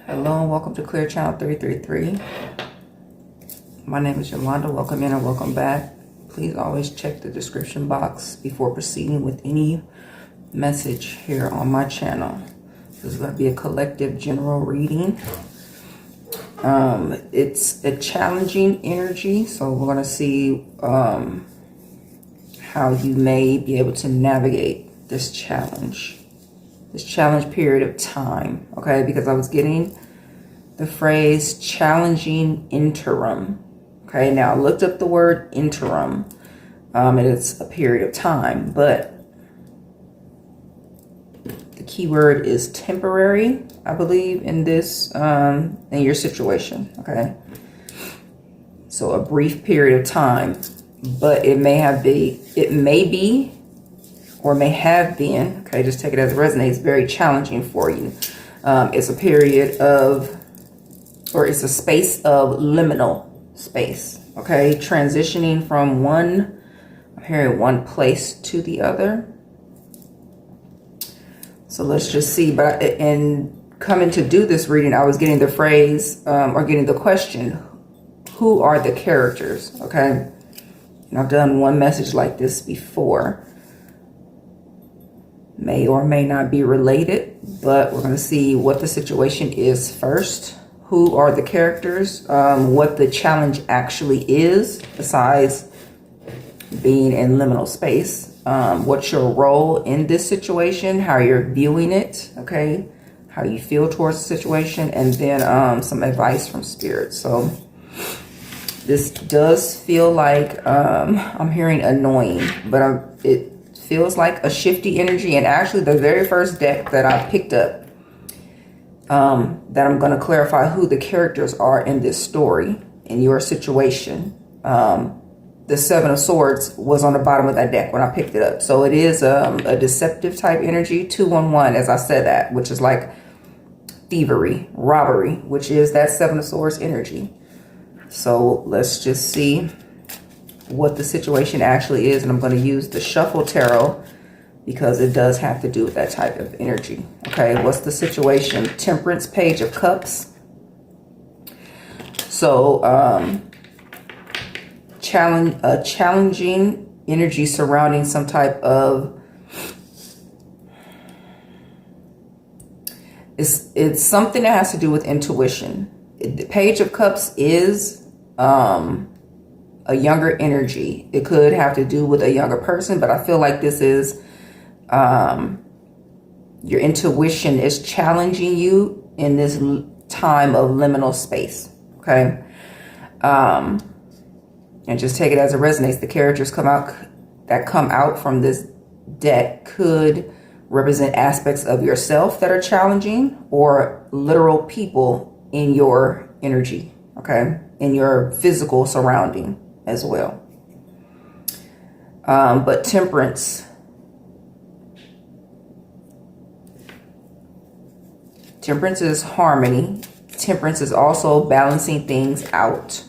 Hello and welcome to Clear Channel 333. My name is Yolanda. Welcome in and welcome back. Please always check the description box before proceeding with any message here on my channel. This is going to be a collective general reading. It's a challenging energy, so we're going to see how you may be able to navigate this challenge period of time, okay? Because I was getting the phrase challenging interim, okay? Now I looked up the word interim, and it's a period of time, but the key word is temporary, I believe, in this, in your situation, okay? So a brief period of time, but it may be, or may have been, okay, just take it as it resonates, very challenging for you. It's a period of, or it's a space of liminal space, okay? Transitioning from one place to the other. So let's just see, but in coming to do this reading, I was getting the phrase, or getting the question, who are the characters, okay? And I've done one message like this before. May or may not be related, but we're going to see what the situation is first. Who are the characters? What the challenge actually is, besides being in liminal space. What's your role in this situation? How you're viewing it, okay? How you feel towards the situation, and then some advice from Spirit. So this does feel like I'm hearing annoying, but it feels like a shifty energy. And actually the very first deck that I picked up, that I'm going to clarify who the characters are in this story, in your situation. The Seven of Swords was on the bottom of that deck when I picked it up. So it is a deceptive type energy, 211, as I said that, which is like thievery, robbery, which is that Seven of Swords energy. So let's just see what the situation actually is, and I'm going to use the Shuffle Tarot because it does have to do with that type of energy. Okay, what's the situation? Temperance, Page of Cups. So challenging energy surrounding some type of, it's something that has to do with intuition. The Page of Cups is a younger energy. It could have to do with a younger person, but I feel like this is your intuition is challenging you in this time of liminal space, okay? And just take it as it resonates. The characters come out from this deck could represent aspects of yourself that are challenging, or literal people in your energy, okay? In your physical surrounding as well. But Temperance is harmony. Temperance is also balancing things out,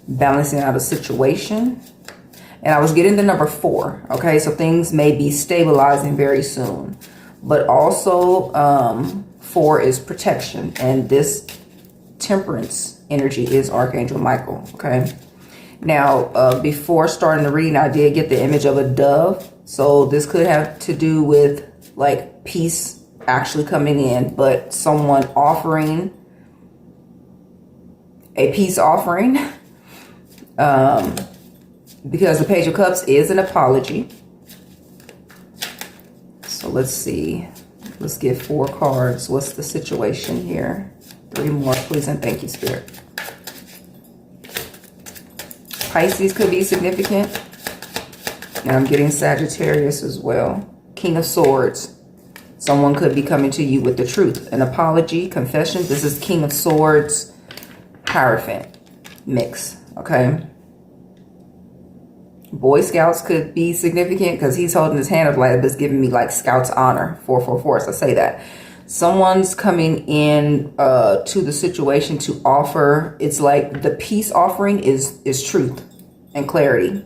balancing out a situation. And I was getting the number 4, okay? So things may be stabilizing very soon, but also 4 is protection, and this Temperance energy is Archangel Michael, okay? Now, before starting the reading, I did get the image of a dove. So this could have to do with like peace actually coming in, but someone offering a peace offering. Because the Page of Cups is an apology. So let's see. Let's get 4 cards. What's the situation here? 3 more, please, and thank you, Spirit. Pisces could be significant. And I'm getting Sagittarius as well. King of Swords. Someone could be coming to you with the truth. An apology, confession. This is King of Swords, Hierophant mix, okay? Boy Scouts could be significant because he's holding his hand up like this, giving me like Scout's honor, 444. So I say that. Someone's coming in to the situation to offer. It's like the peace offering is truth and clarity.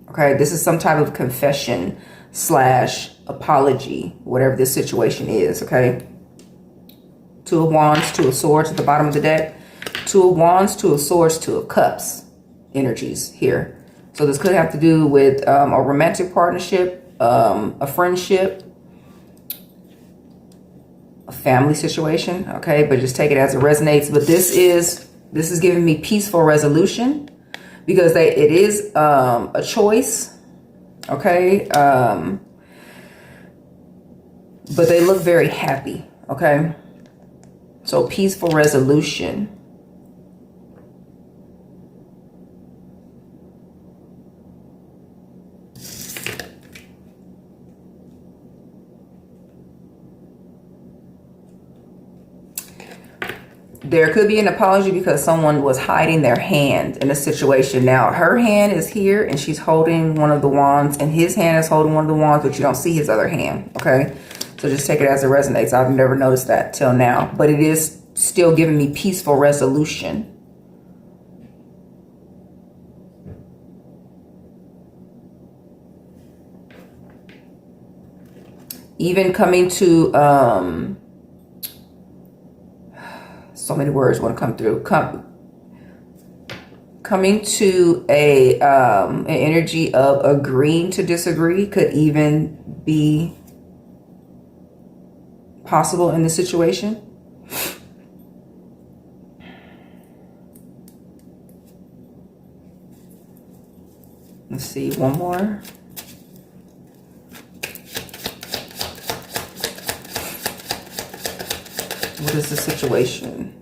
Okay, this is some type of confession / apology, whatever this situation is. Okay, Two of Wands, Two of Swords at the bottom of the deck. Two of Wands, Two of Swords, Two of Cups energies here. So this could have to do with a romantic partnership, a friendship, a family situation, okay? But just take it as it resonates. But this is giving me peaceful resolution because it is a choice, okay? But they look very happy, okay? So peaceful resolution. There could be an apology because someone was hiding their hand in a situation. Now, her hand is here and she's holding one of the wands and his hand is holding one of the wands, but you don't see his other hand, okay? So just take it as it resonates. I've never noticed that till now, but it is still giving me peaceful resolution. Even coming to, so many words want to come through. Coming to an energy of agreeing to disagree could even be possible in this situation. Let's see, one more. What is the situation?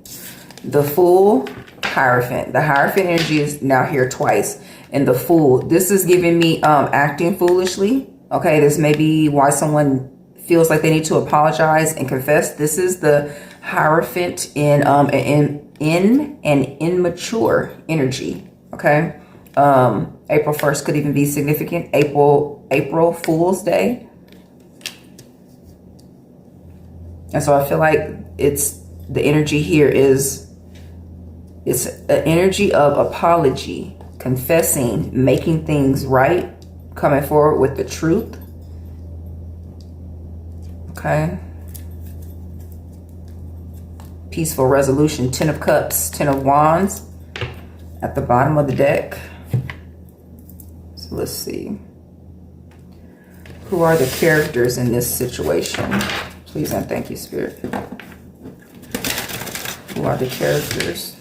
The Fool, Hierophant. The Hierophant energy is now here twice. And the Fool, this is giving me acting foolishly. Okay, this may be why someone feels like they need to apologize and confess. This is the Hierophant in an immature energy. Okay, April 1st could even be significant. April Fool's Day. And so I feel like the energy here is, it's an energy of apology, confessing, making things right, coming forward with the truth. Okay. Peaceful resolution, 10 of Cups, 10 of Wands at the bottom of the deck. So let's see. Who are the characters in this situation? Please and thank you, Spirit. Who are the characters?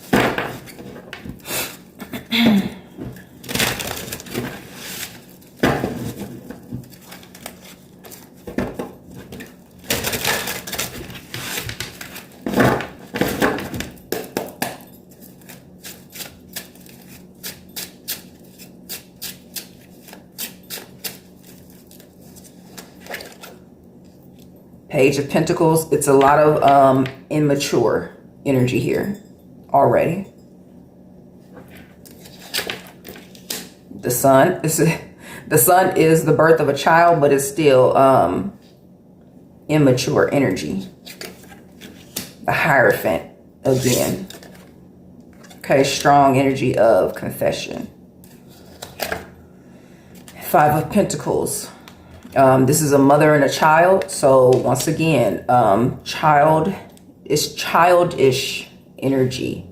Page of Pentacles. It's a lot of immature energy here already. The Sun. The Sun is the birth of a child, but it's still immature energy. The Hierophant again. Okay, strong energy of confession. Five of Pentacles. This is a mother and a child. So once again, childish energy.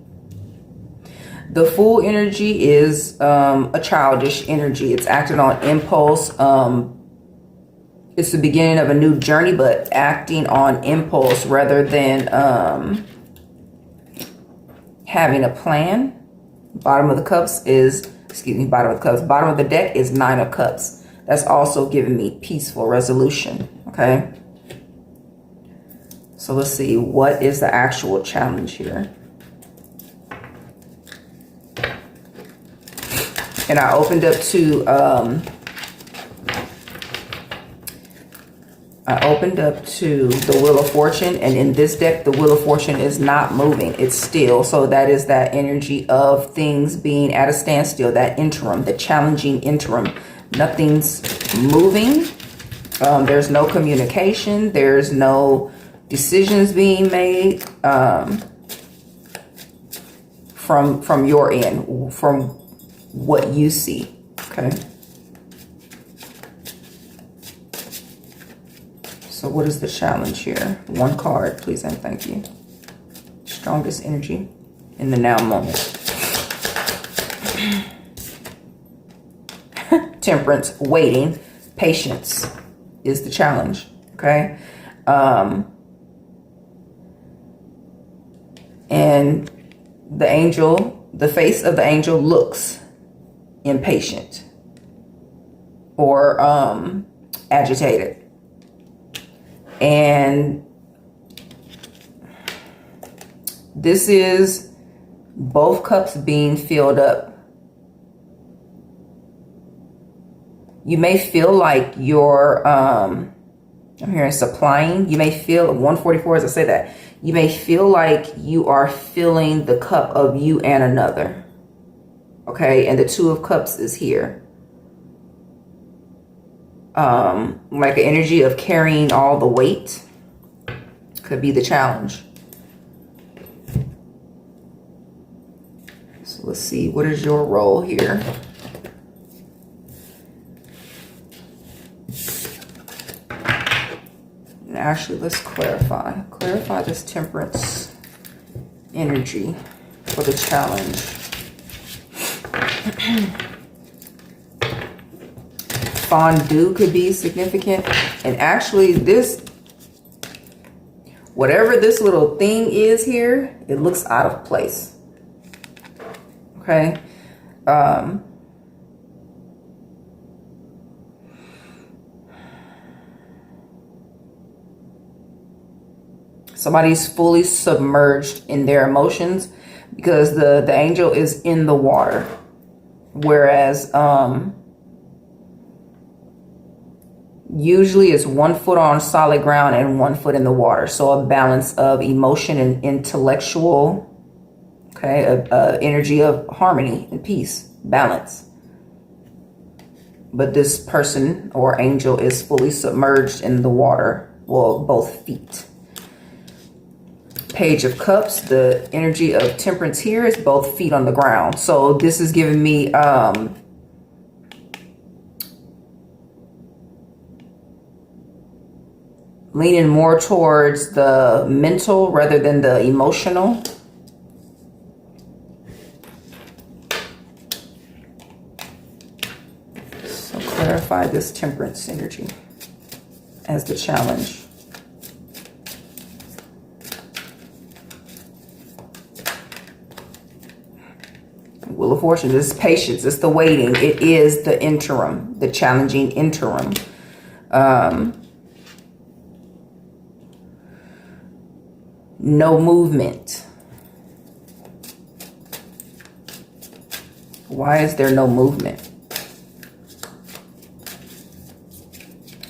The Fool energy is a childish energy. It's acting on impulse. It's the beginning of a new journey, but acting on impulse rather than having a plan. Bottom of the cups is, bottom of the cups. Bottom of the deck is 9 of Cups. That's also giving me peaceful resolution, okay? So let's see, what is the actual challenge here? And I opened up to, the Wheel of Fortune. And in this deck, the Wheel of Fortune is not moving. It's still. So that is that energy of things being at a standstill, that interim, the challenging interim. Nothing's moving. There's no communication. There's no decisions being made from your end, from what you see. Okay. So what is the challenge here? One card, please and thank you. strongest energy in the now moment. Temperance, waiting, patience is the challenge. Okay. And the angel, the face of the angel looks impatient or agitated. And this is both cups being filled up. You may feel like you're, I'm hearing supplying. You may feel, 144 as I say that, you may feel like you are filling the cup of you and another. Okay, and the Two of Cups is here. Like an energy of carrying all the weight could be the challenge. So let's see, what is your role here? And actually, let's clarify this Temperance energy for the challenge. Fondue could be significant. And actually this, whatever this little thing is here, it looks out of place. Okay. Somebody's fully submerged in their emotions because the angel is in the water. Whereas usually it's 1 foot on solid ground and 1 foot in the water. So a balance of emotion and intellectual, okay, energy of harmony and peace, balance. But this person or angel is fully submerged in the water, well, both feet. Page of Cups, the energy of Temperance here is both feet on the ground. So this is giving me leaning more towards the mental rather than the emotional. So clarify this Temperance energy as the challenge. Wheel of Fortune, this is patience, it's the waiting, it is the interim, the challenging interim. No movement. Why is there no movement?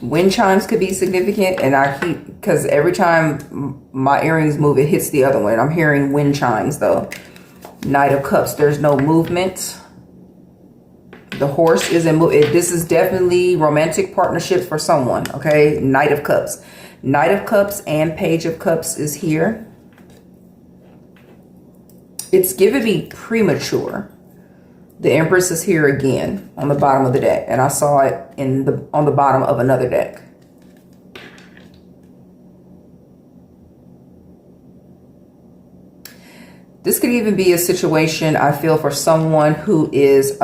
Wind chimes could be significant, and I keep, because every time my earrings move, it hits the other one. I'm hearing wind chimes though. Knight of Cups, there's no movement. The horse isn't moving. This is definitely romantic partnership for someone, okay? Knight of Cups. Knight of Cups and Page of Cups is here. It's giving me premature. The Empress is here again on the bottom of the deck, and I saw it on the bottom of another deck. This could even be a situation, I feel, for someone who is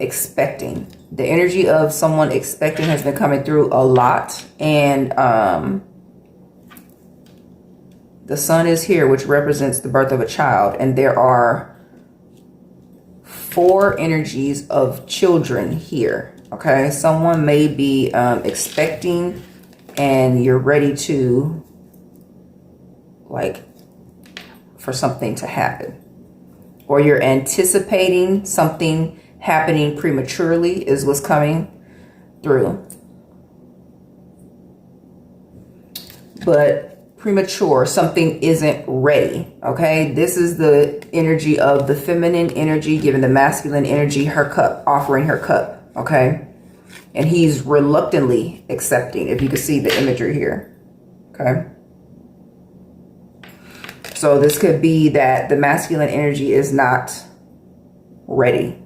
expecting. The energy of someone expecting has been coming through a lot. And the Sun is here, which represents the birth of a child. And there are 4 energies of children here. Okay, someone may be expecting, and you're ready to, like, for something to happen, or you're anticipating something happening prematurely is what's coming through. But premature, something isn't ready. Okay, this is the energy of the feminine energy giving the masculine energy her cup, offering her cup. Okay, and he's reluctantly accepting, if you can see the imagery here. Okay. So this could be that the masculine energy is not ready.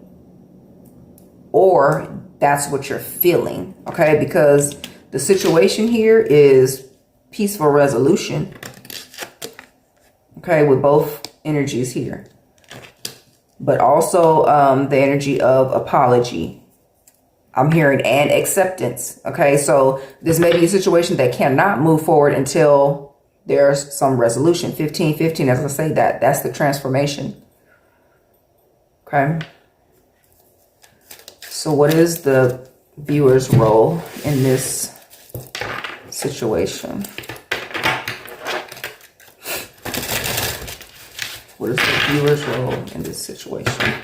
Or that's what you're feeling, okay? Because the situation here is peaceful resolution, Okay, with both energies here. But also the energy of apology. I'm hearing and acceptance. Okay, so this may be a situation that cannot move forward until there's some resolution. 1515, as I say, that's the transformation. Okay. So what is the viewer's role in this situation? What is the viewer's role in this situation?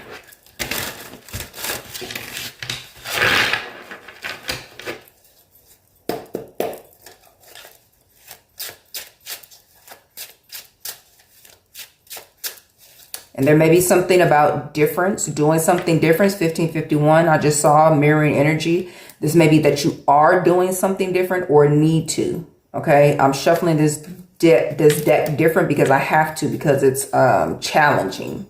And there may be something about difference, doing something different. 1551, I just saw mirroring energy. This may be that you are doing something different or need to. Okay, I'm shuffling this deck different because I have to, because it's challenging.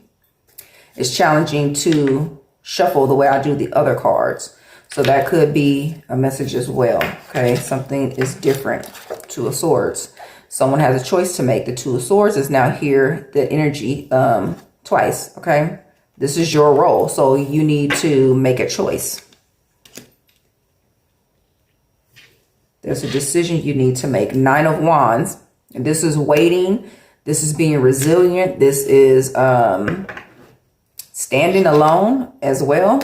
It's challenging to shuffle the way I do the other cards. So that could be a message as well. Okay, something is different. Two of Swords. Someone has a choice to make. The Two of Swords is now here, the energy twice. Okay, this is your role. So you need to make a choice. There's a decision you need to make. Nine of Wands. And this is waiting. This is being resilient. This is standing alone as well,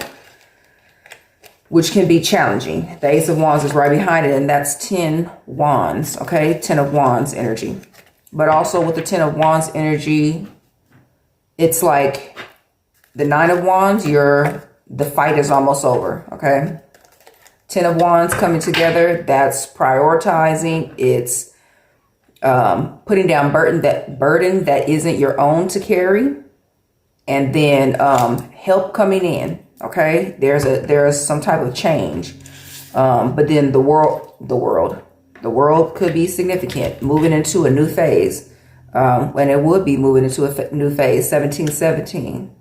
which can be challenging. The Ace of Wands is right behind it, and that's 10 Wands, okay? 10 of Wands energy. But also with the 10 of Wands energy, it's like the 9 of Wands, the fight is almost over, okay? 10 of Wands coming together, that's prioritizing. It's putting down burden that isn't your own to carry. And then help coming in. Okay, there's some type of change, but then the world could be significant, moving into a new phase, and it would be moving into a new phase. 1717.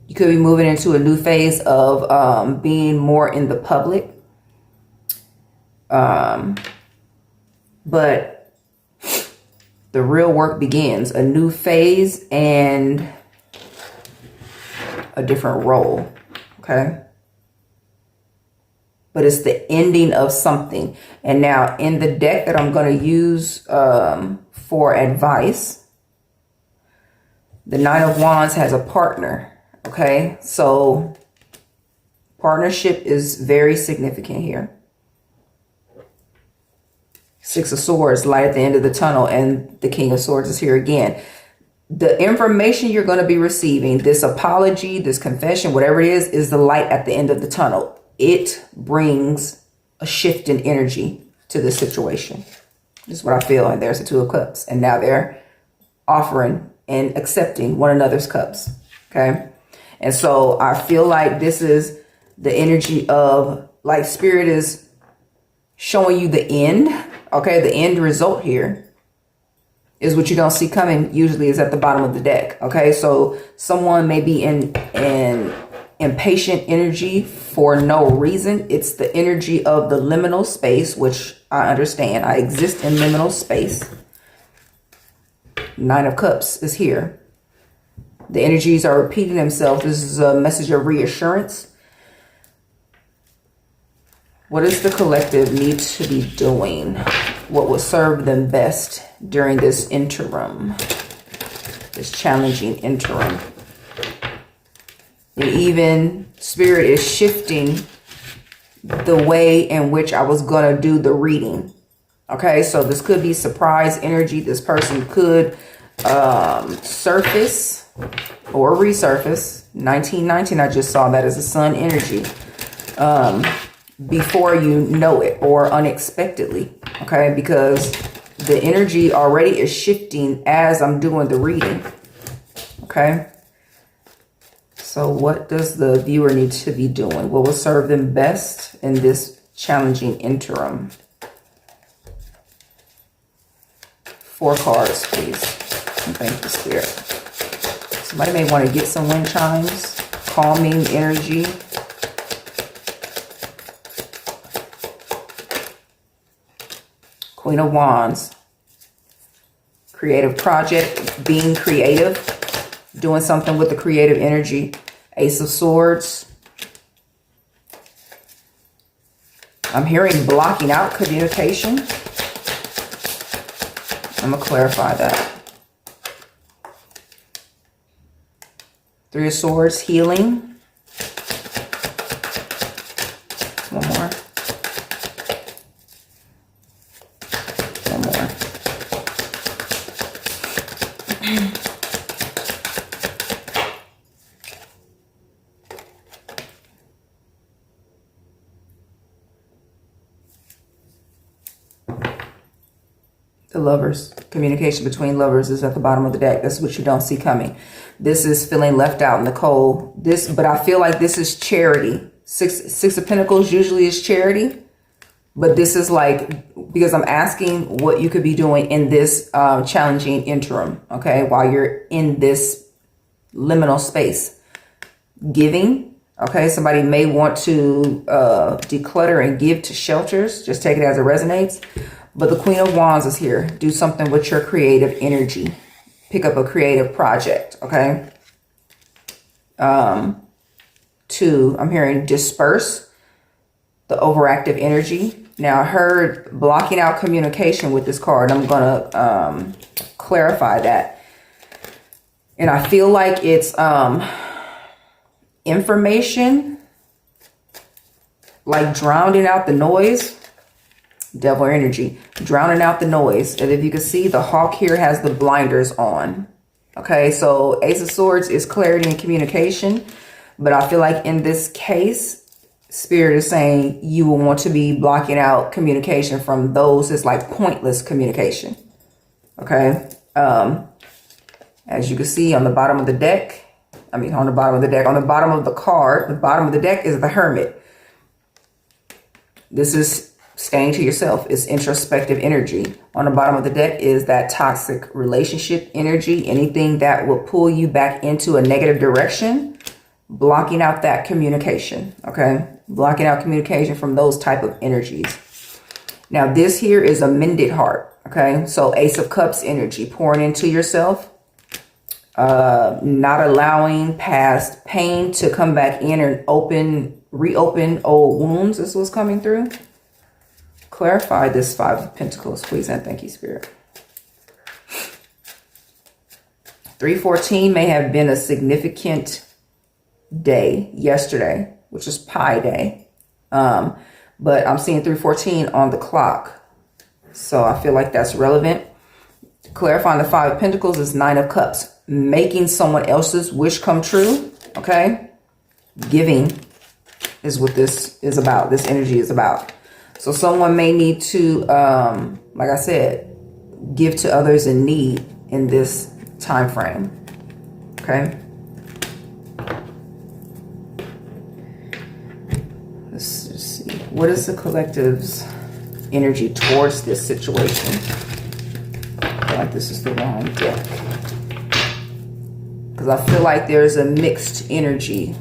You could be moving into a new phase of being more in the public, but the real work begins. A new phase and a different role, okay? But it's the ending of something. And now in the deck that I'm going to use for advice, the 9 of Wands has a partner, okay? So partnership is very significant here. 6 of Swords, light at the end of the tunnel, and the King of Swords is here again. The information you're going to be receiving, this apology, this confession, whatever it is the light at the end of the tunnel. It brings a shift in energy to the situation. This is what I feel. And there's the Two of Cups. And now they're offering and accepting one another's cups. Okay. And so I feel like this is the energy of, like, Spirit is showing you the end. Okay. The end result here is what you don't see coming, usually is at the bottom of the deck. Okay, so someone may be in impatient energy for no reason. It's the energy of the liminal space, which I understand. I exist in liminal space. 9 of Cups is here. The energies are repeating themselves. This is a message of reassurance. What does the collective need to be doing? What will serve them best during this interim, this challenging interim? And even Spirit is shifting the way in which I was going to do the reading. Okay, so this could be surprise energy. This person could surface or resurface. 1919, I just saw that as a sun energy. Before you know it, or unexpectedly, okay? Because the energy already is shifting as I'm doing the reading, okay? So what does the viewer need to be doing? What will serve them best in this challenging interim? 4 cards, please. And thank you, Spirit. Somebody may want to get some wind chimes, calming energy. Queen of Wands, Creative project, being creative, doing something with the creative energy. Ace of Swords. I'm hearing blocking out communication. I'm going to clarify that. Three of Swords, healing. One more. One more. The Lovers. Communication between lovers is at the bottom of the deck. That's what you don't see coming. This is feeling left out in the cold. But I feel like this is charity. Six of Pentacles usually is charity. But this is like, because I'm asking what you could be doing in this challenging interim, okay, while you're in this liminal space. Giving, okay, somebody may want to declutter and give to shelters. Just take it as it resonates. But the Queen of Wands is here. Do something with your creative energy. Pick up a creative project, okay? Two, I'm hearing disperse the overactive energy. Now, I heard blocking out communication with this card. I'm going to clarify that. And I feel like it's information, like drowning out the noise. Devil energy, drowning out the noise. And if you can see, the hawk here has the blinders on. Okay, so Ace of Swords is clarity and communication. But I feel like in this case, Spirit is saying you will want to be blocking out communication from those. It's like pointless communication. Okay. As you can see on the bottom of the deck, on the bottom of the card, the bottom of the deck is the Hermit. This is staying to yourself. Is introspective energy. On the bottom of the deck is that toxic relationship energy. Anything that will pull you back into a negative direction. Blocking out that communication. Okay. Blocking out communication from those type of energies. Now this here is a mended heart. Okay. So Ace of Cups energy. Pouring into yourself. Not allowing past pain to come back in and reopen old wounds. Is what's coming through. Clarify this Five of Pentacles, please, and thank you, Spirit. 314 may have been a significant day yesterday, which is Pi Day. But I'm seeing 314 on the clock. So I feel like that's relevant. Clarifying the Five of Pentacles is Nine of Cups. Making someone else's wish come true, okay? Giving is what this is about. This energy is about. So someone may need to, like I said, give to others in need in this time frame. Okay. Let's just see. What is the collective's energy towards this situation? I feel like this is the wrong deck. Because I feel like there's a mixed energy,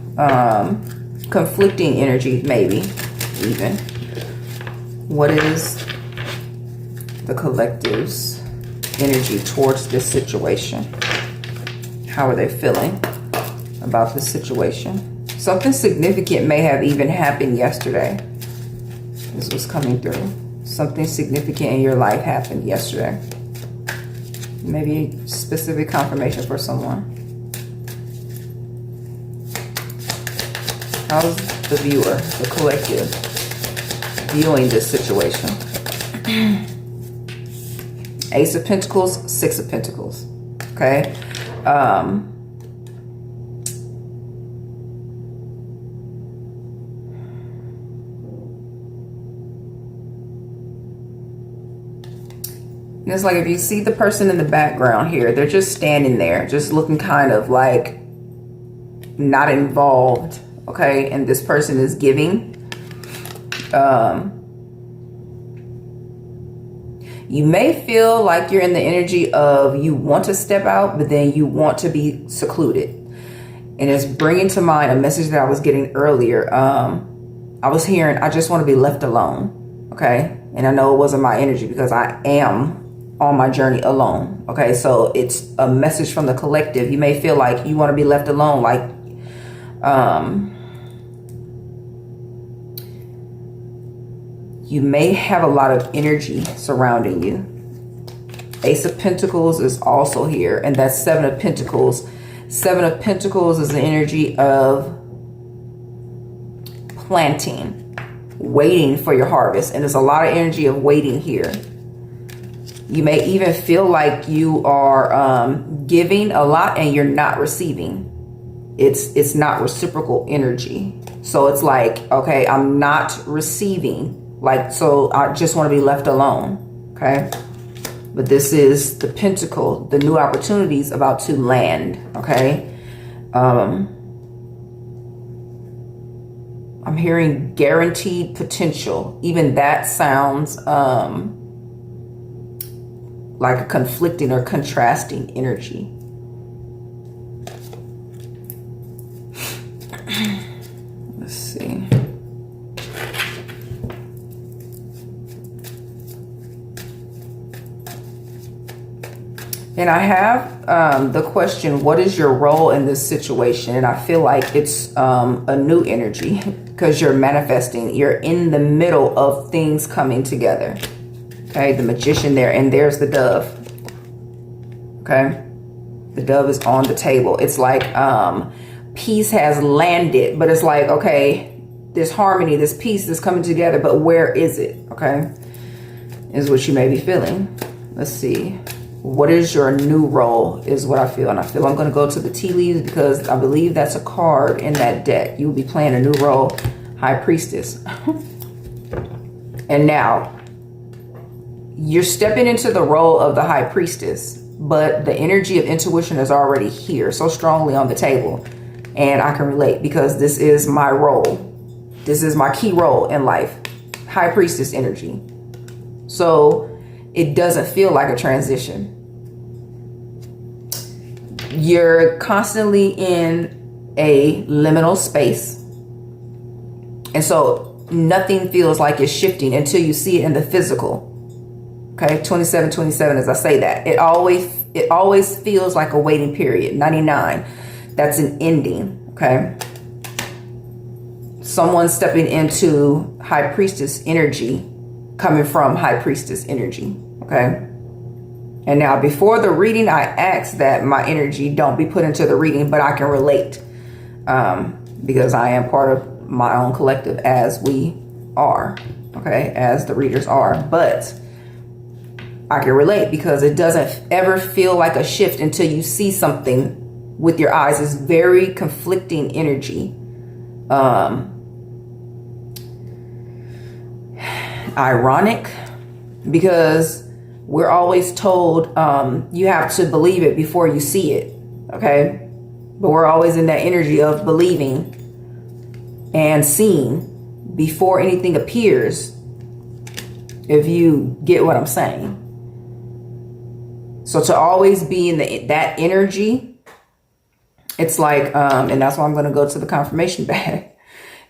conflicting energy, maybe even. What is the collective's energy towards this situation? How are they feeling about this situation? Something significant may have even happened yesterday. This was coming through. Something significant in your life happened yesterday. Maybe specific confirmation for someone. How's the viewer, the collective, viewing this situation? Ace of Pentacles, Six of Pentacles. Okay. And it's like if you see the person in the background here, they're just standing there, just looking kind of like not involved. Okay. And this person is giving. You may feel like you're in the energy of you want to step out, but then you want to be secluded. And it's bringing to mind a message that I was getting earlier. I was hearing, I just want to be left alone. Okay. And I know it wasn't my energy because I am on my journey alone. Okay, so it's a message from the collective. You may feel like you want to be left alone, like you may have a lot of energy surrounding you. Ace of Pentacles is also here, and that's Seven of Pentacles. Seven of Pentacles is the energy of planting, waiting for your harvest, and there's a lot of energy of waiting here. You may even feel like you are giving a lot and you're not receiving. It's not reciprocal energy. So it's like, okay, I'm not receiving. Like, so I just want to be left alone. Okay. But this is the Pentacle, the new opportunities about to land. Okay. I'm hearing guaranteed potential. Even that sounds like a conflicting or contrasting energy. Let's see. And I have the question, what is your role in this situation? And I feel like it's a new energy because you're manifesting. You're in the middle of things coming together. Okay, the Magician there, and there's the Dove. Okay, the Dove is on the table. It's like peace has landed, but it's like, okay, there's harmony, this peace that's coming together, but where is it? Okay, is what you may be feeling. Let's see. What is your new role is what I feel. And I feel I'm going to go to the tea leaves because I believe that's a card in that deck. You will be playing a new role, High Priestess. And now you're stepping into the role of the High Priestess, but the energy of intuition is already here so strongly on the table. And I can relate because this is my role. This is my key role in life. High Priestess energy. So it doesn't feel like a transition. You're constantly in a liminal space. And so nothing feels like it's shifting until you see it in the physical. Okay, 2727 as I say that. It always feels like a waiting period. 99, that's an ending, okay? Someone stepping into High Priestess energy coming from High Priestess energy, okay? And now before the reading, I ask that my energy don't be put into the reading, but I can relate because I am part of my own collective as we are, okay? As the readers are, but I can relate because it doesn't ever feel like a shift until you see something with your eyes. It's very conflicting energy. Ironic because we're always told you have to believe it before you see it, okay? But we're always in that energy of believing and seeing before anything appears, if you get what I'm saying. So to always be in that energy, it's like, and that's why I'm going to go to the confirmation bag.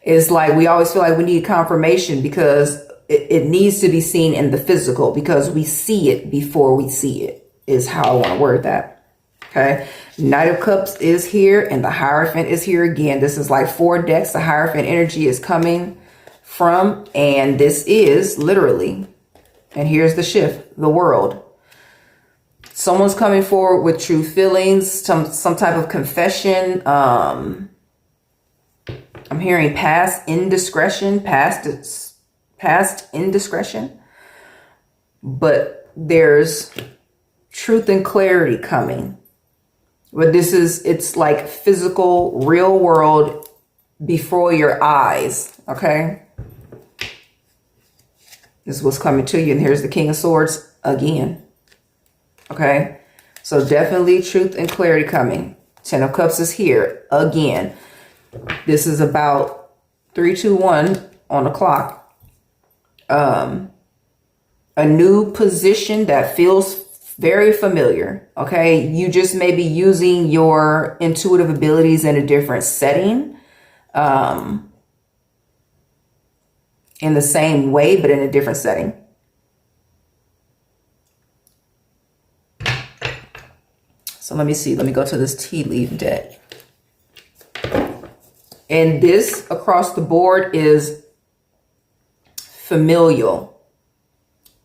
It's like we always feel like we need confirmation because it needs to be seen in the physical because we see it before we see it is how I want to word that. Okay. Knight of Cups is here and the Hierophant is here again. This is like 4 decks. The Hierophant energy is coming from, and this is literally, and here's the shift, the World. Someone's coming forward with true feelings, some type of confession. I'm hearing past indiscretion, past indiscretion, but there's truth and clarity coming. But it's like physical, real world before your eyes, okay? This is what's coming to you. And here's the King of Swords again. Okay, so definitely truth and clarity coming. 10 of Cups is here again. This is about 3, 2, 1 on the clock. A new position that feels very familiar. Okay, you just may be using your intuitive abilities in a different setting. In the same way, but in a different setting. So let me see. Let me go to this tea leaf deck. And this across the board is familial,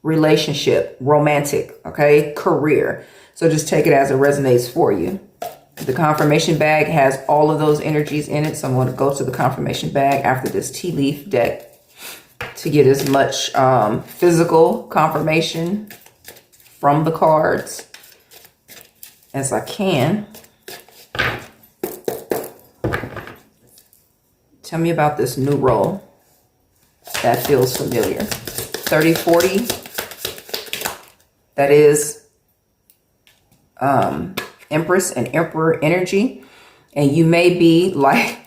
relationship, romantic, okay, career. So just take it as it resonates for you. The confirmation bag has all of those energies in it. So I'm going to go to the confirmation bag after this tea leaf deck to get as much physical confirmation from the cards as I can. Tell me about this new role that feels familiar. 3040. That is Empress and Emperor energy. And you may be like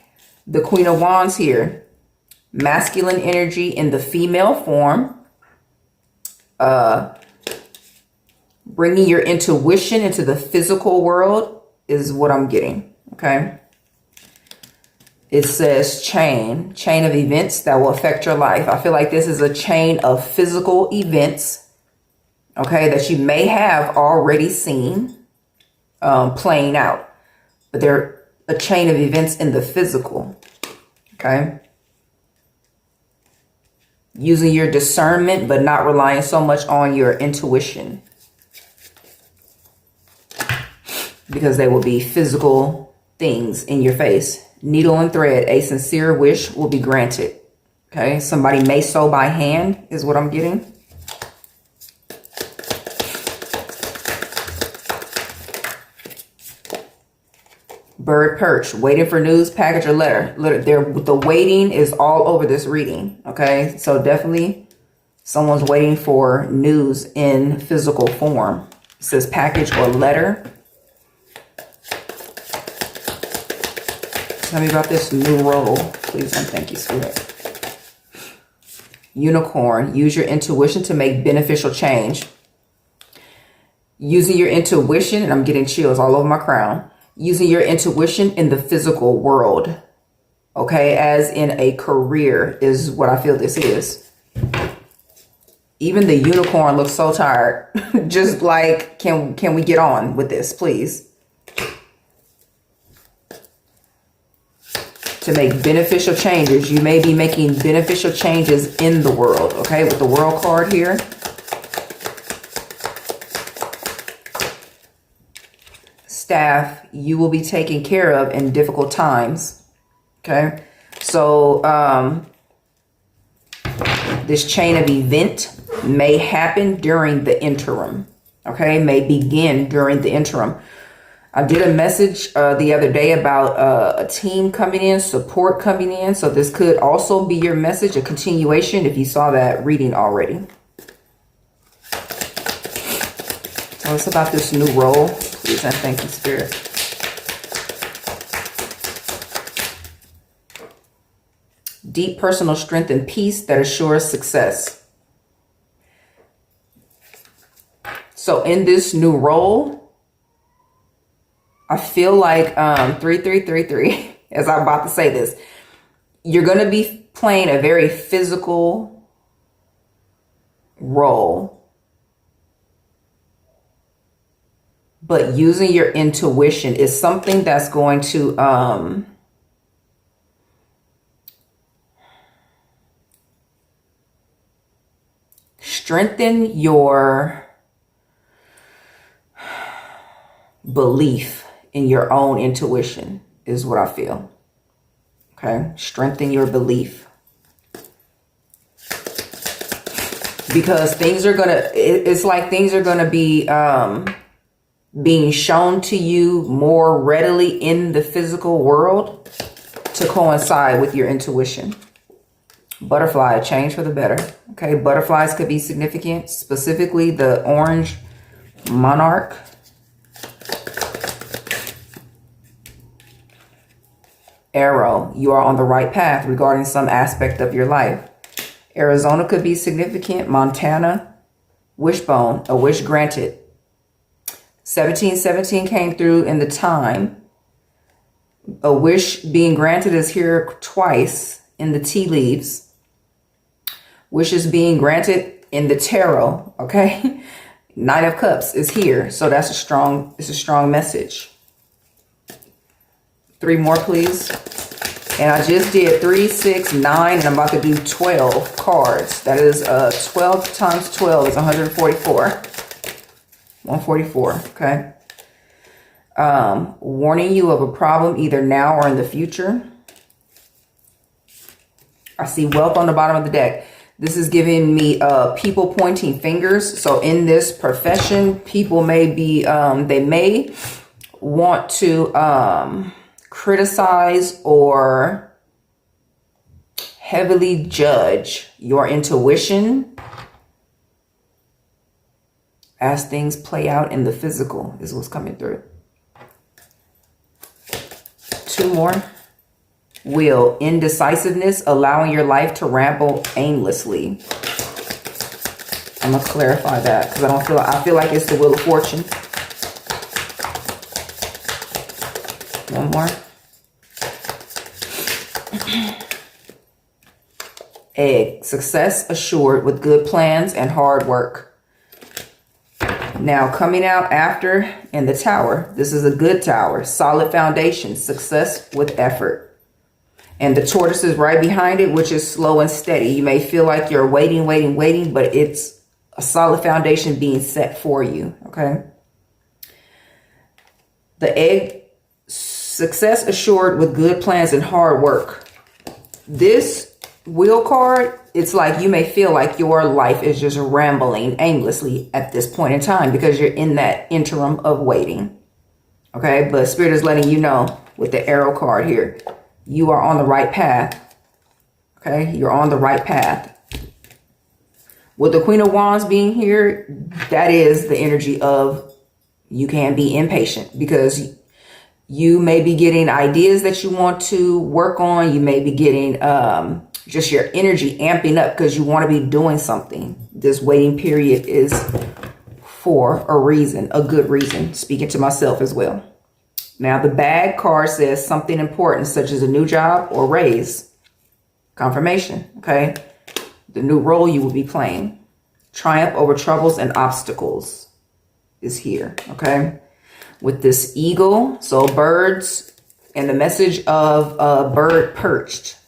the Queen of Wands here. Masculine energy in the female form. Bringing your intuition into the physical world is what I'm getting. Okay. It says chain of events that will affect your life. I feel like this is a chain of physical events, okay, that you may have already seen playing out. But they're a chain of events in the physical, okay? Using your discernment, but not relying so much on your intuition. Because they will be physical things in your face. Needle and thread, a sincere wish will be granted. Okay, somebody may sew by hand is what I'm getting. Bird perch, waiting for news, package, or letter. The waiting is all over this reading. Okay, so definitely someone's waiting for news in physical form. It says package or letter. Tell me about this new role, please, and thank you, Spirit. Unicorn, use your intuition to make beneficial change. Using your intuition, and I'm getting chills all over my crown. Using your intuition in the physical world, okay, as in a career is what I feel this is. Even the unicorn looks so tired. Just like, can we get on with this, please? To make beneficial changes. You may be making beneficial changes in the world, okay, with the World card here. Staff, you will be taken care of in difficult times, okay? So this chain of event may happen during the interim, okay, may begin during the interim. I did a message the other day about a team coming in, support coming in. So this could also be your message, a continuation if you saw that reading already. Tell us about this new role, please, and thank you, Spirit. Deep personal strength and peace that assures success. So in this new role, I feel like 3333, as I'm about to say this, you're going to be playing a very physical role, but using your intuition is something that's going to strengthen your belief in your own intuition is what I feel. Okay, strengthen your belief. Because things are gonna, it's like things are gonna be being shown to you more readily in the physical world to coincide with your intuition. Butterfly, a change for the better. Okay, butterflies could be significant, specifically the orange monarch. Arrow, you are on the right path regarding some aspect of your life. Arizona could be significant. Montana, wishbone, a wish granted. 1717 came through in the time. A wish being granted is here twice in the tea leaves. Wishes being granted in the tarot, okay? Nine of Cups is here. So that's it's a strong message. 3 more, please. And I just did 3, 6, 9, and I'm about to do 12 cards. That is 12 times 12 is 144. 144, okay. Warning you of a problem either now or in the future. I see wealth on the bottom of the deck. This is giving me people pointing fingers. So in this profession, people may be, they may want to criticize or heavily judge your intuition as things play out in the physical is what's coming through. 2 more. Will, indecisiveness, allowing your life to ramble aimlessly. I'm gonna clarify that because I feel like it's the Wheel of Fortune. 1 more. Egg, success assured with good plans and hard work. Now coming out after in the Tower, this is a good tower, solid foundation, success with effort. And the Tortoise is right behind it, which is slow and steady. You may feel like you're waiting, but it's a solid foundation being set for you, okay? The Egg, success assured with good plans and hard work. This Wheel card, it's like you may feel like your life is just rambling aimlessly at this point in time because you're in that interim of waiting, okay? But Spirit is letting you know with the Arrow card here, you are on the right path. Okay, you're on the right path. With the Queen of Wands being here, that is the energy of you can be impatient because you may be getting ideas that you want to work on. You may be getting just your energy amping up because you want to be doing something. This waiting period is for a reason, a good reason. Speaking to myself as well. Now, the Bag card says something important, such as a new job or raise. Confirmation, okay? The new role you will be playing. Triumph over troubles and obstacles is here, okay? With this Eagle, so birds, and the message of a bird perched.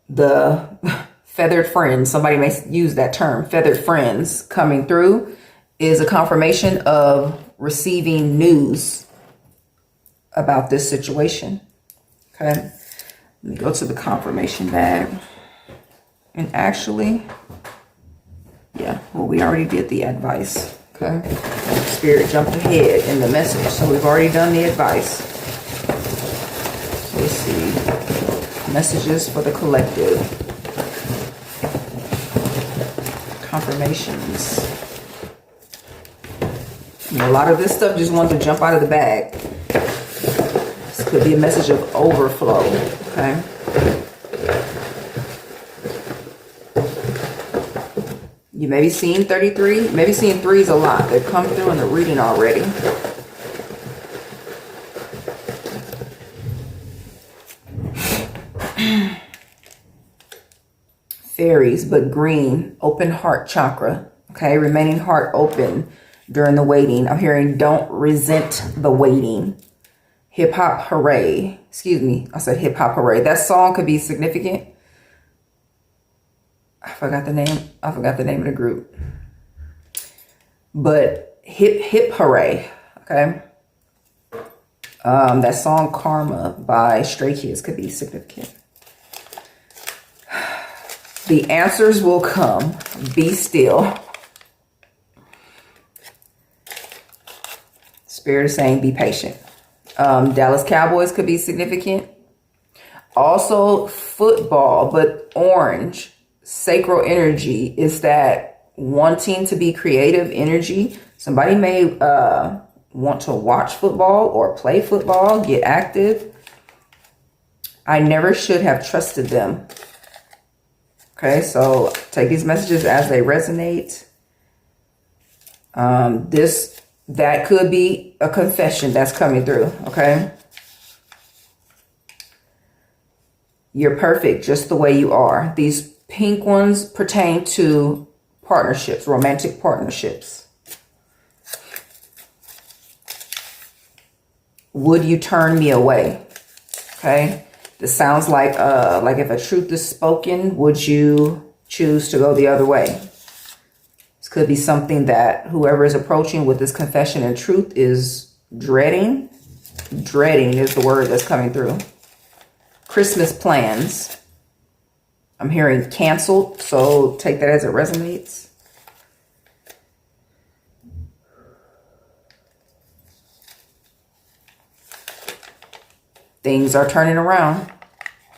The feathered friends, somebody may use that term, feathered friends coming through is a confirmation of receiving news about this situation. Okay, let me go to the confirmation bag. And actually, yeah, well, we already did the advice. Okay, Spirit jumped ahead in the message, so we've already done the advice. So let's see, messages for the collective, confirmations. A lot of this stuff just wanted to jump out of the bag. This could be a message of overflow, okay? You may be seeing 33, maybe seeing 3s a lot. They've come through in the reading already. Fairies, but green, open heart chakra, okay? Remaining heart open during the waiting. I'm hearing don't resent the waiting. Hip hop hooray. Excuse me, I said hip hop hooray. That song could be significant. I forgot the name. I forgot the name of the group. But hip hooray, okay? That song Karma by Stray Kids could be significant. The answers will come. Be still. Spirit is saying be patient. Dallas Cowboys could be significant. Also football, but orange. Sacral energy is that wanting to be creative energy. Somebody may want to watch football or play football, get active. I never should have trusted them. Okay, so take these messages as they resonate. That could be a confession that's coming through, okay? You're perfect just the way you are. These pink ones pertain to partnerships, romantic partnerships. Would you turn me away? Okay. This sounds like if a truth is spoken, would you choose to go the other way? This could be something that whoever is approaching with this confession and truth is dreading. Dreading is the word that's coming through. Christmas plans. I'm hearing canceled, so take that as it resonates. Things are turning around.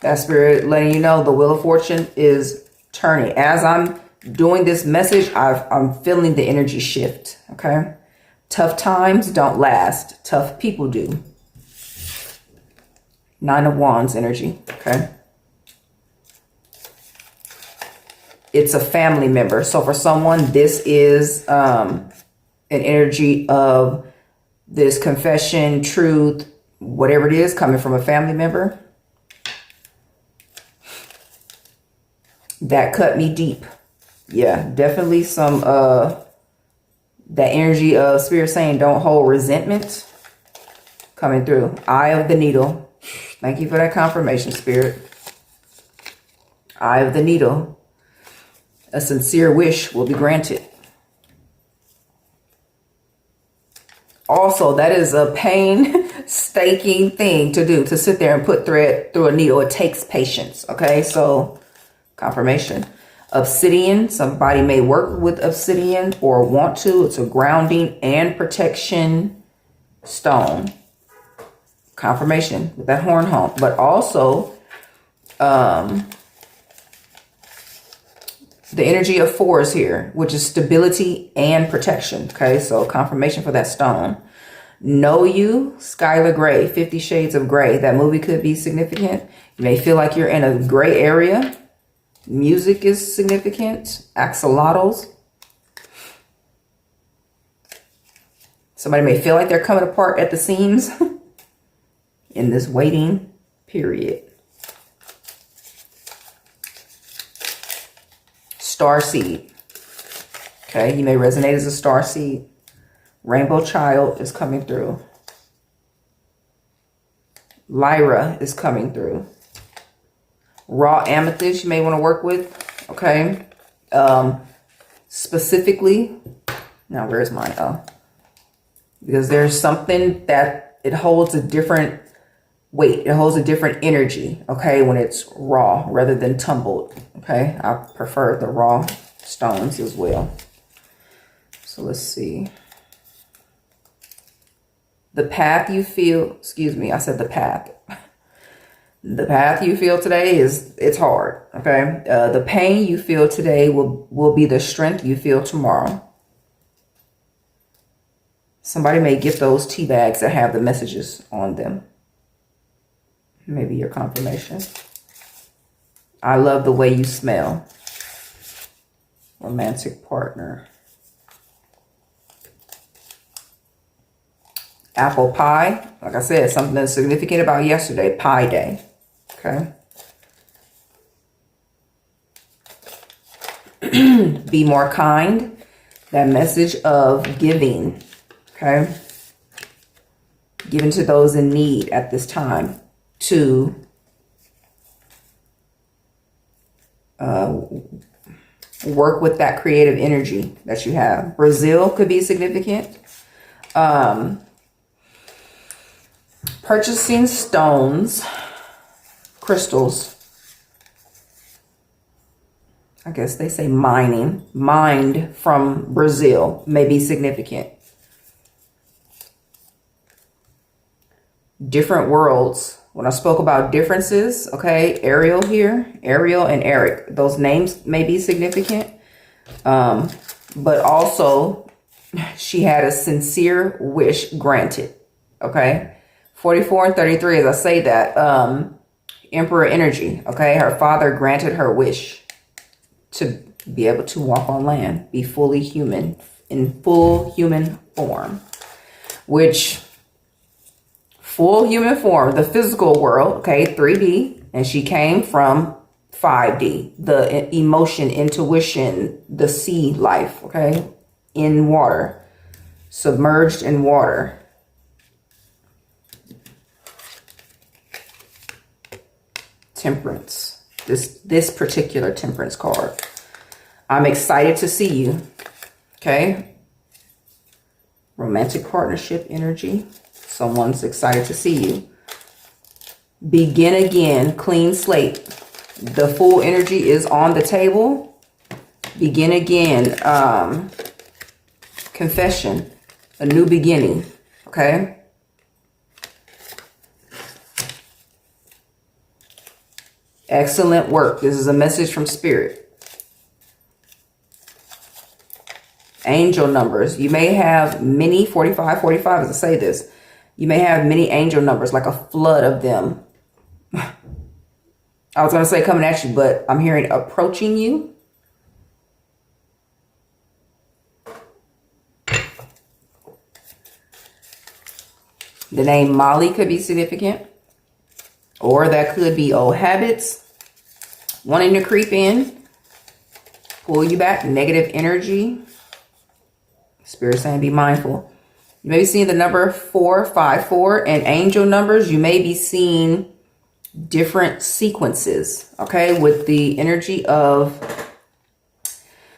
That spirit letting you know the wheel of fortune is turning. As I'm doing this message, I'm feeling the energy shift, okay? Tough times don't last. Tough people do. 9 of Wands energy, okay? It's a family member. So for someone, this is an energy of this confession, truth, whatever it is, coming from a family member. That cut me deep. Yeah, definitely some, that energy of spirit saying don't hold resentment coming through. Eye of the needle. Thank you for that confirmation, spirit. Eye of the needle. A sincere wish will be granted. Also, that is a painstaking thing to do, to sit there and put thread through a needle. It takes patience, okay? So, confirmation. Obsidian, somebody may work with obsidian or want to. It's a grounding and protection stone. Confirmation with that horn home. But also, the energy of 4 is here, which is stability and protection. Okay, so confirmation for that stone. Know You, Skylar Grey, 50 Shades of Grey. That movie could be significant. You may feel like you're in a gray area. Music is significant. Axolotls. Somebody may feel like they're coming apart at the seams in this waiting period. Starseed. Okay, you may resonate as a starseed. Rainbow Child is coming through. Lyra is coming through. Raw Amethyst you may want to work with. Okay. Specifically, now where's mine? Oh, because there's something that it holds a different weight. It holds a different energy, okay, when it's raw rather than tumbled, okay? I prefer the raw stones as well. So let's see. The path you feel, excuse me, I said the path. The path you feel today it's hard, okay? The pain you feel today will be the strength you feel tomorrow. Somebody may get those tea bags that have the messages on them. Maybe your confirmation. I love the way you smell. Romantic partner. Apple pie. Like I said, something that's significant about yesterday. Pie day. Okay. Be more kind. That message of giving. Okay. Giving to those in need at this time. To work with that creative energy that you have. Brazil could be significant. Purchasing stones, crystals. I guess they say mining. Mined from Brazil may be significant. Different worlds. When I spoke about differences, okay, Ariel here, Ariel and Eric, those names may be significant. But also, she had a sincere wish granted, okay? 44 and 33, as I say that, Emperor energy, okay? Her father granted her wish to be able to walk on land, be fully human, in full human form, which... Full human form, the physical world, okay, 3D, and she came from 5D, the emotion, intuition, the sea life, okay? In water, submerged in water. Temperance, this particular temperance card. I'm excited to see you, okay? Romantic partnership energy. Someone's excited to see you. Begin again, clean slate. The full energy is on the table. Begin again, confession, a new beginning, okay? Excellent work. This is a message from Spirit. Angel numbers. You may have many, 45 as I say this. You may have many angel numbers, like a flood of them. I was going to say coming at you, but I'm hearing approaching you. The name Molly could be significant. Or that could be old habits wanting to creep in, pull you back, negative energy. Spirit saying be mindful. You may be seeing the number 454 and angel numbers. You may be seeing different sequences, okay, with the energy of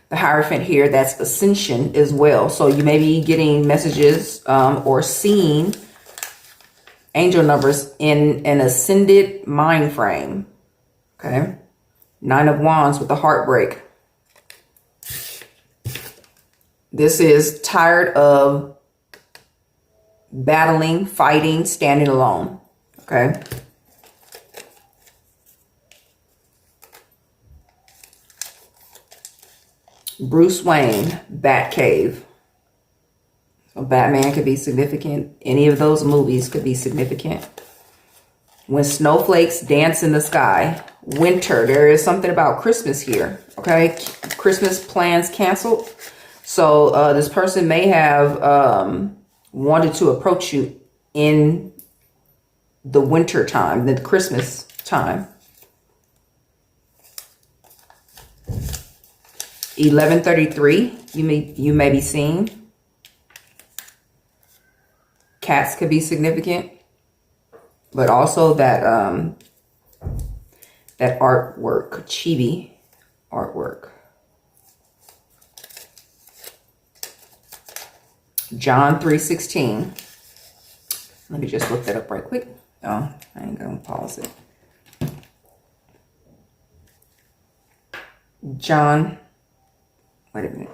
the Hierophant here. That's ascension as well. So you may be getting messages or seeing angel numbers in an ascended mind frame. Okay. 9 of Wands with the heartbreak. This is tired of battling, fighting, standing alone. Okay. Bruce Wayne, Batcave. So Batman could be significant. Any of those movies could be significant. When snowflakes dance in the sky. Winter. There is something about Christmas here. Okay. Christmas plans canceled. So this person may have wanted to approach you in the winter time, the Christmas time. 1133. You may be seeing. Cats could be significant, but also that that artwork, chibi artwork. John 3:16. Let me just look that up right quick. Oh, I ain't gonna pause it. John, wait a minute.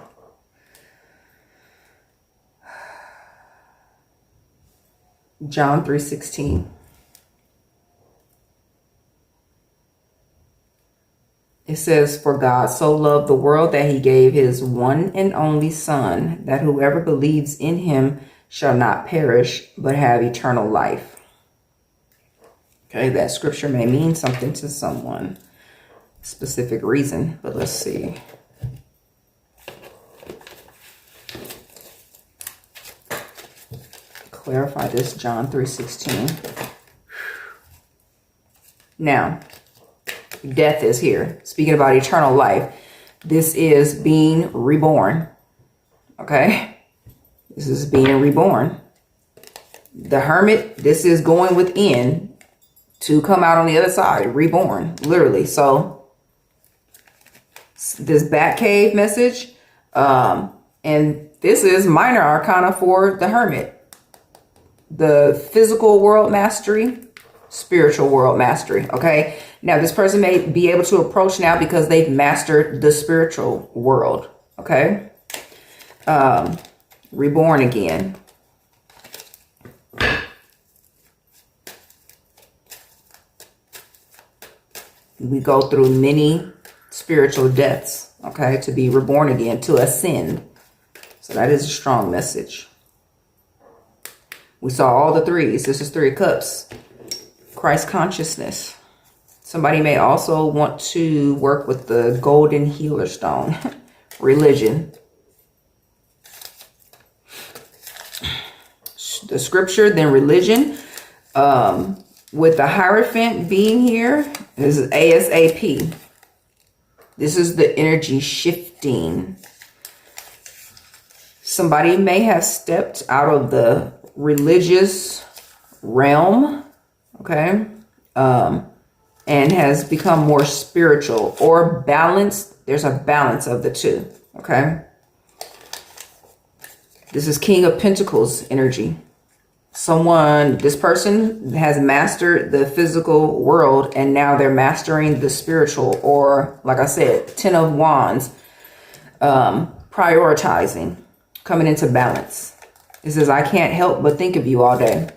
John 3:16. It says, for God so loved the world that he gave his one and only Son, that whoever believes in him shall not perish, but have eternal life. Okay, that scripture may mean something to someone. Specific reason, but let's see. Clarify this, John 3:16. Now, death is here. Speaking about eternal life, this is being reborn. Okay? This is being reborn. The Hermit, this is going within to come out on the other side, reborn, literally. So, this Batcave message, and this is minor arcana for the Hermit. The physical world mastery, spiritual world mastery, okay? Now, this person may be able to approach now because they've mastered the spiritual world, okay? Reborn again. We go through many spiritual deaths, okay, to be reborn again, to ascend. So that is a strong message. We saw all the threes. This is 3 of Cups. Christ consciousness. Somebody may also want to work with the golden healer stone. Religion. The scripture, then religion. With the Hierophant being here, this is ASAP. This is the energy shifting. Somebody may have stepped out of the religious realm, okay, and has become more spiritual or balanced. There's a balance of the two, okay? This is King of Pentacles energy. This person has mastered the physical world and now they're mastering the spiritual, or like I said, 10 of Wands, prioritizing, coming into balance. It says, I can't help but think of you all day.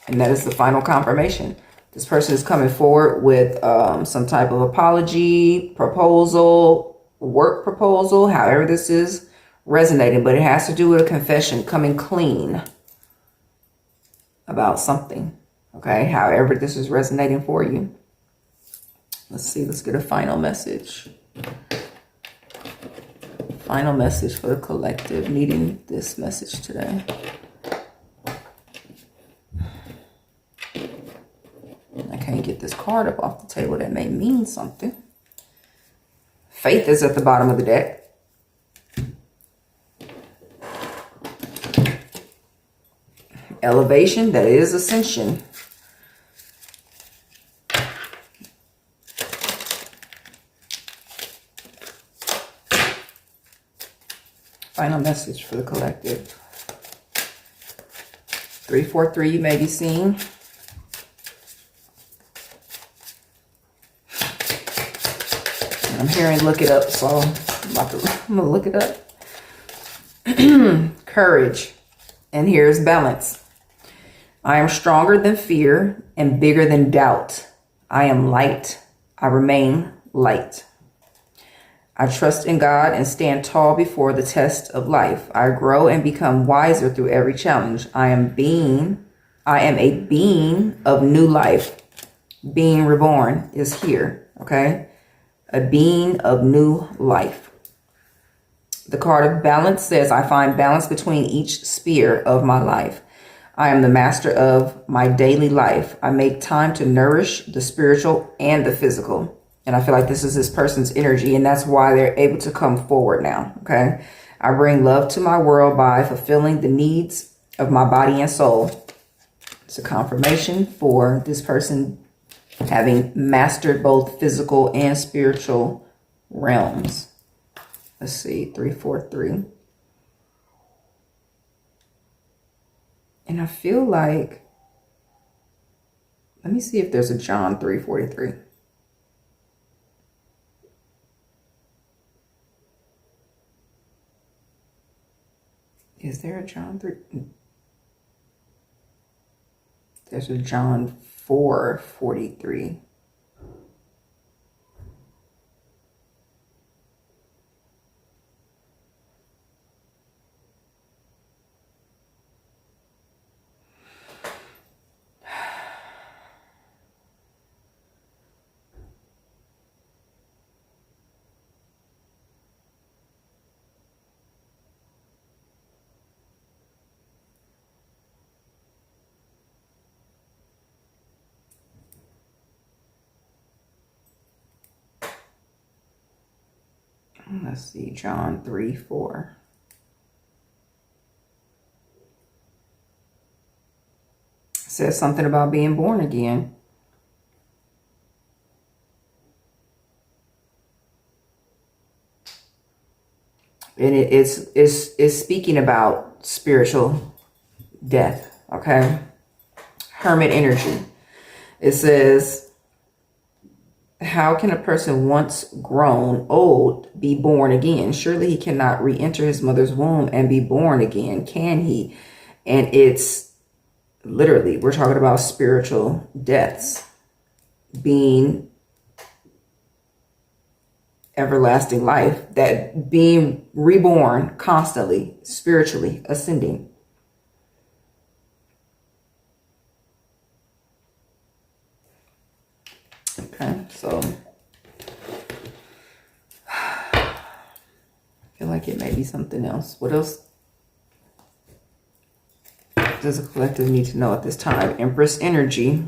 And that is the final confirmation. This person is coming forward with some type of apology, proposal, work proposal, however this is resonating, but it has to do with a confession, coming clean about something, okay? However this is resonating for you. Let's see, let's get a final message. Final message for the collective needing this message today. I can't get this card up off the table. That may mean something. Faith is at the bottom of the deck. Elevation, that is ascension. Final message for the collective. 343 you may be seeing. And I'm hearing look it up, so I'm gonna look it up. Courage. And here's balance. I am stronger than fear and bigger than doubt. I am light. I remain light. I trust in God and stand tall before the test of life. I grow and become wiser through every challenge. I am a being of new life. Being reborn is here, okay? A being of new life. The card of balance says, I find balance between each sphere of my life. I am the master of my daily life. I make time to nourish the spiritual and the physical. And I feel like this is this person's energy, and that's why they're able to come forward now, okay? I bring love to my world by fulfilling the needs of my body and soul. It's a confirmation for this person having mastered both physical and spiritual realms. Let's see, 343. And I feel like, let me see if there's a John 3:43. Is there a John 3? There's a John 4:43. Let's see, John 3:4. Says something about being born again. And it's speaking about spiritual death, okay? Hermit energy. It says, how can a person once grown old be born again? Surely he cannot re-enter his mother's womb and be born again, can he? And it's literally, we're talking about spiritual deaths, being everlasting life, that being reborn constantly, spiritually ascending. Okay, so I feel like it may be something else. What else does a collective need to know at this time? Empress energy.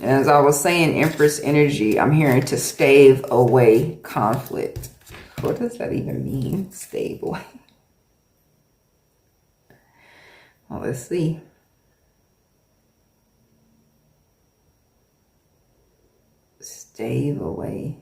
As I was saying, Empress energy, I'm hearing to stave away conflict. What does that even mean? Stave away. Well, let's see. Stave away.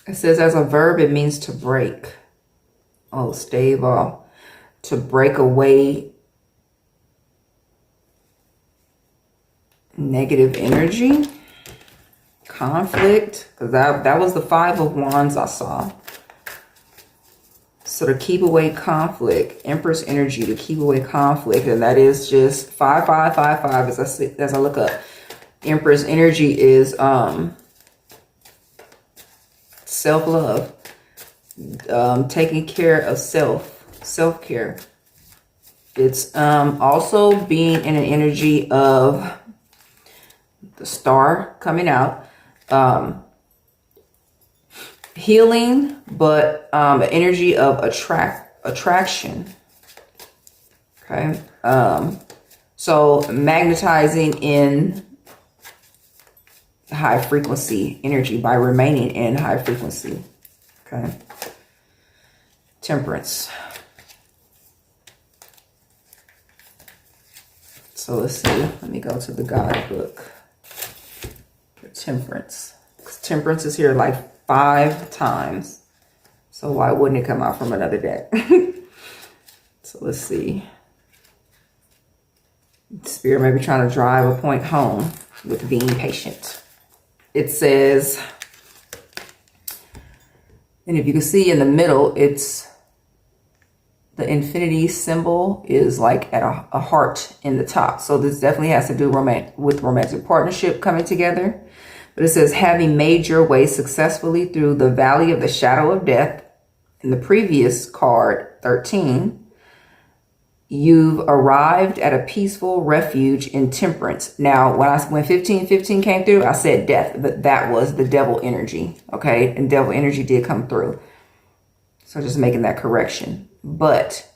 It says as a verb, it means to break. Oh, stave off. To break away negative energy, conflict, because that was the 5 of Wands I saw. So to keep away conflict, Empress energy, to keep away conflict, and that is just 5555 as I look up. Empress energy is self-love, taking care of self-care. It's also being in an energy of the star coming out, healing, but an energy of attraction. Okay. So magnetizing in high frequency energy by remaining in high frequency. Okay. Temperance. So let's see. Let me go to the guidebook for temperance. Temperance is here like 5 times. So why wouldn't it come out from another deck? So let's see. Spirit may be trying to drive a point home with being patient. It says, and if you can see in the middle, it's the infinity symbol is like at a heart in the top. So this definitely has to do with romantic partnership coming together. But it says, having made your way successfully through the valley of the shadow of death, in the previous card, 13, you've arrived at a peaceful refuge in temperance. Now, when 1515 came through, I said death, but that was the devil energy. Okay. And devil energy did come through. So just making that correction. But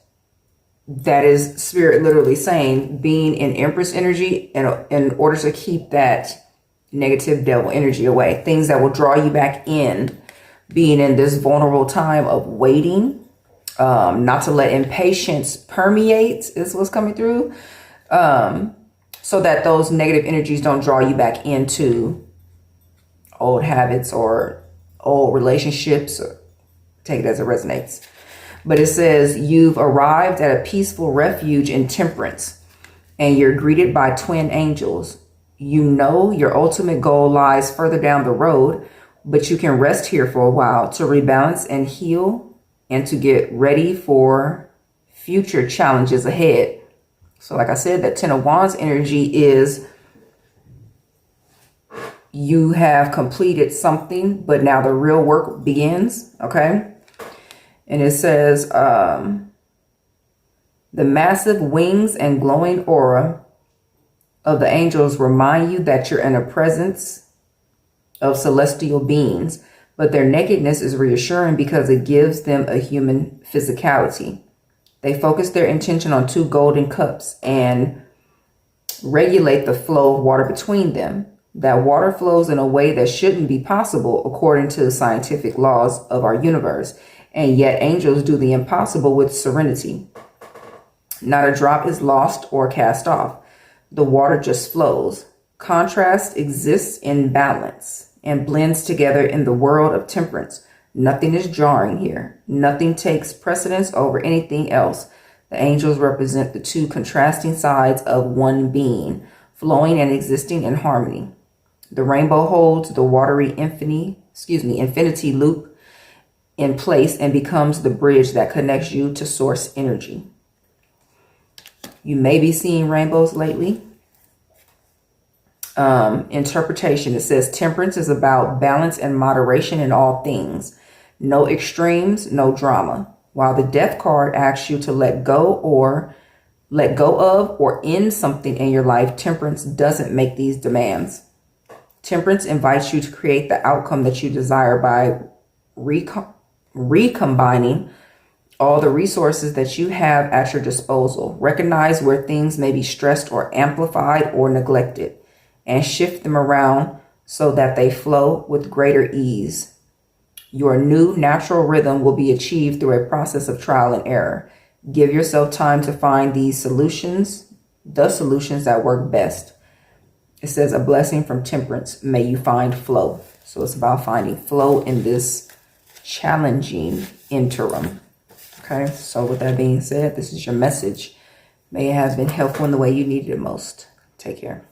that is Spirit literally saying being in Empress energy in order to keep that negative devil energy away. Things that will draw you back in, being in this vulnerable time of waiting. Not to let impatience permeate is what's coming through. So that those negative energies don't draw you back into old habits or old relationships. Or take it as it resonates. But it says you've arrived at a peaceful refuge in temperance and you're greeted by twin angels. You know your ultimate goal lies further down the road, but you can rest here for a while to rebalance and heal and to get ready for future challenges ahead. So like I said, that 10 of Wands energy is you have completed something, but now the real work begins. Okay. And it says, the massive wings and glowing aura of the angels remind you that you're in a presence of celestial beings, but their nakedness is reassuring because it gives them a human physicality. They focus their intention on 2 golden cups and regulate the flow of water between them. That water flows in a way that shouldn't be possible according to the scientific laws of our universe. And yet angels do the impossible with serenity. Not a drop is lost or cast off. The water just flows. Contrast exists in balance and blends together in the world of temperance. Nothing is jarring here. Nothing takes precedence over anything else. The angels represent the 2 contrasting sides of one being, flowing and existing in harmony. The rainbow holds the watery infinity loop in place and becomes the bridge that connects you to source energy. You may be seeing rainbows lately. Interpretation, it says temperance is about balance and moderation in all things. No extremes, no drama. While the death card asks you to let go or let go of or end something in your life, temperance doesn't make these demands. Temperance invites you to create the outcome that you desire by recombining all the resources that you have at your disposal. Recognize where things may be stressed or amplified or neglected, and shift them around so that they flow with greater ease. Your new natural rhythm will be achieved through a process of trial and error. Give yourself time to find the solutions that work best. It says a blessing from temperance. May you find flow. So it's about finding flow in this challenging interim. Okay, so with that being said, this is your message. May it have been helpful in the way you needed it most. Take care.